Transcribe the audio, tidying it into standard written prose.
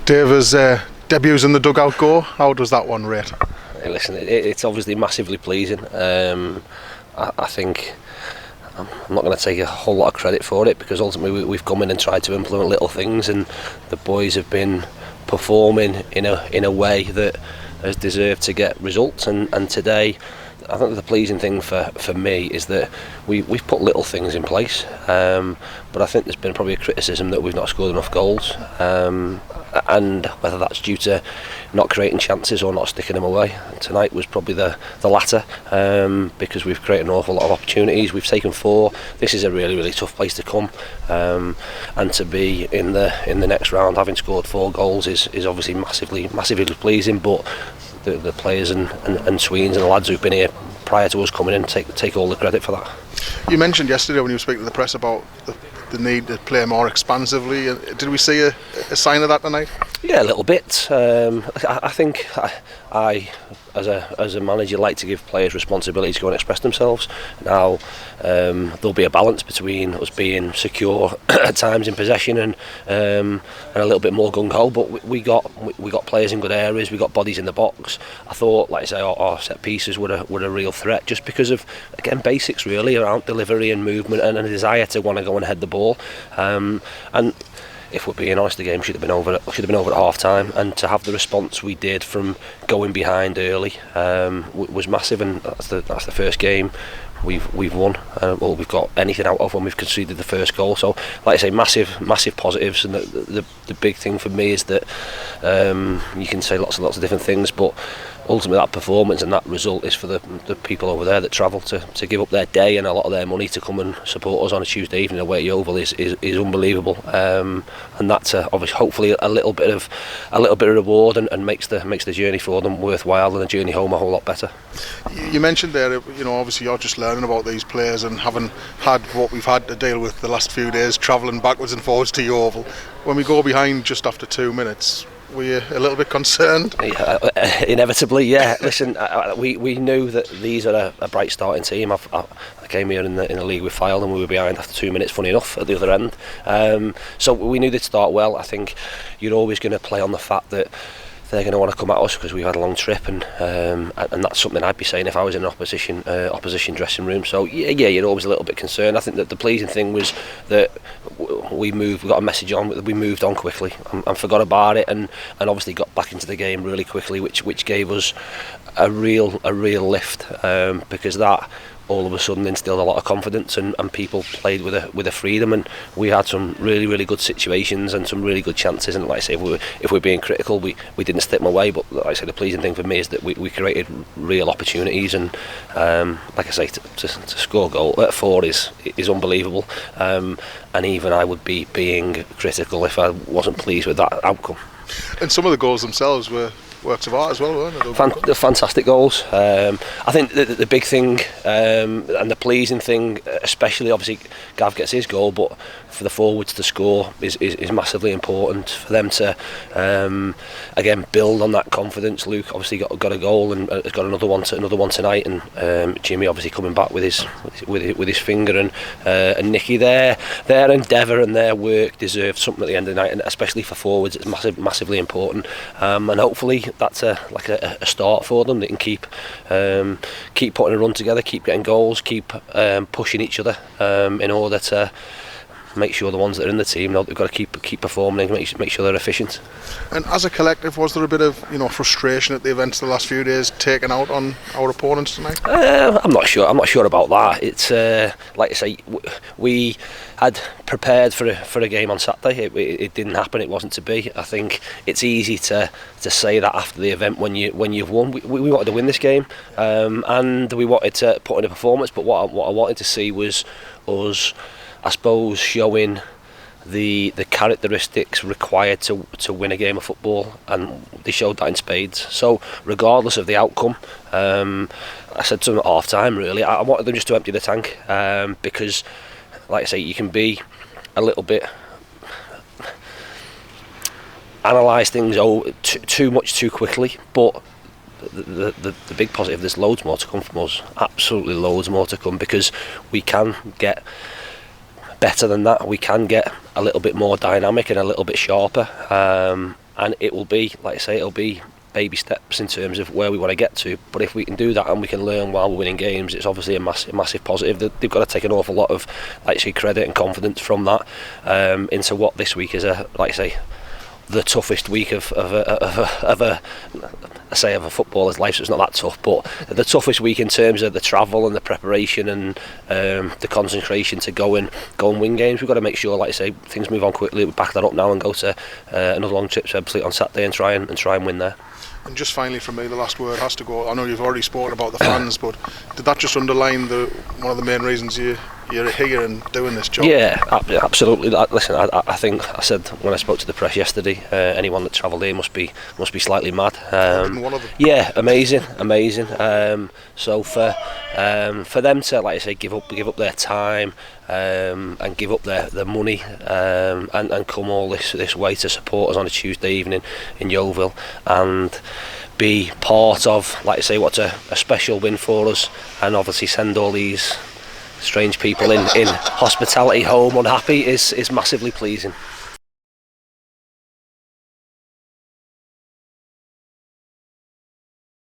Dave, as debuts in the dugout go, how does that one rate? Hey, listen, it's obviously massively pleasing. I think I'm not going to take a whole lot of credit for it, because ultimately we've come in and tried to implement little things, and the boys have been performing in a way that has deserved to get results. And today, I think the pleasing thing for me is that we've put little things in place, but I think there's been probably a criticism that we've not scored enough goals, and whether that's due to not creating chances or not sticking them away. Tonight was probably the latter, because we've created an awful lot of opportunities. We've taken 4. This is a really, really tough place to come, and to be in the next round having scored 4 goals is obviously massively pleasing. But the players and Sweens and the lads who've been here prior to us coming in take all the credit for that. You mentioned yesterday when you were speaking to the press about the need to play more expansively. Did we see a sign of that tonight? Yeah, a little bit. I think I as a manager, like to give players responsibility to go and express themselves. Now there'll be a balance between us being secure at times in possession and a little bit more gung-ho, but we got players in good areas, we got bodies in the box. I thought, like I say, our set pieces were a real threat, just because of, again, basics really around delivery and movement and a desire to want to go and head the ball. And if we're being honest, the game should have been over at half time, and to have the response we did from going behind early was massive. And that's the first game we've won, or we've got anything out of when we've conceded the first goal. So, like I say, massive positives. And the big thing for me is that you can say lots of different things, but ultimately that performance and that result is for the people over there that travel to give up their day and a lot of their money to come and support us on a Tuesday evening away at Yeovil is unbelievable, and that's obviously hopefully a little bit of reward and makes the journey for them worthwhile and the journey home a whole lot better. You mentioned there, obviously you're just learning about these players and having had what we've had to deal with the last few days, travelling backwards and forwards to Yeovil. When we go behind just after 2 minutes, were you a little bit concerned? Inevitably, yeah. Listen, we knew that these are a bright starting team. I came here in the league with Fylde and we were behind after 2 minutes, funny enough, at the other end. So we knew they'd start well. I think you're always going to play on the fact that they're going to want to come at us because we've had a long trip, and that's something I'd be saying if I was in an opposition dressing room. So yeah, you're always a little bit concerned. I think that the pleasing thing was that we got a message on, we moved on quickly and forgot about it, and obviously got back into the game really quickly, which gave us a real lift, because that all of a sudden instilled a lot of confidence, and people played with a freedom, and we had some really good situations and some really good chances. And like I say, if we're being critical, we didn't stick them away, but like I say, the pleasing thing for me is that we created real opportunities, and like I say, to score a goal at 4 is unbelievable, and even I would be being critical if I wasn't pleased with that outcome. And some of the goals themselves were works of art as well, weren't they? Fantastic goals. I think the big thing and the pleasing thing, especially, obviously Gav gets his goal, but for the forwards to score is massively important for them to again build on that confidence. Luke obviously got a goal and has got another one tonight, and Jimmy obviously coming back with his finger, and Nicky, their endeavour and their work deserved something at the end of the night, and especially for forwards it's massively important, and hopefully that's a start for them. They can keep putting a run together, keep getting goals, keep pushing each other in order to make sure the ones that are in the team know they've got to keep performing, make sure they're efficient. And as a collective, was there a bit of frustration at the events the last few days taken out on our opponents tonight? I'm not sure about that. It's like I say, we had prepared for a game on Saturday. It didn't happen. It wasn't to be. I think it's easy to say that after the event when you've won. We wanted to win this game, and we wanted to put in a performance. But what I wanted to see was us, I suppose, showing the characteristics required to win a game of football, and they showed that in spades. So regardless of the outcome, I said to them at half time, really, I wanted them just to empty the tank, because like I say, you can be a little bit analyse things too much too quickly, but the big positive, there's loads more to come from us, absolutely loads more to come, because we can get better than that. We can get a little bit more dynamic and a little bit sharper, and it will be, like I say, it'll be baby steps in terms of where we want to get to. But if we can do that and we can learn while we're winning games, it's obviously a massive positive. They've got to take an awful lot of, like I say, credit and confidence from that into what this week is like I say, the toughest week of a footballer's life. So it's not that tough, but the toughest week in terms of the travel and the preparation and the concentration to go and win games. We've got to make sure, like I say, things move on quickly. We back that up now and go to another long trip to Eversley on Saturday and try and win there. And just finally from me, the last word has to go. I know you've already spoken about the fans, but did that just underline one of the main reasons you're here and doing this job? Yeah, absolutely. Listen, I think I said when I spoke to the press yesterday, anyone that travelled here must be slightly mad. One of them. Yeah, amazing. So for them to, like I say, give up their time and give up their money and come all this way to support us on a Tuesday evening in Yeovil and be part of, like I say, what's a special win for us, and obviously send all these strange people in hospitality home unhappy is massively pleasing.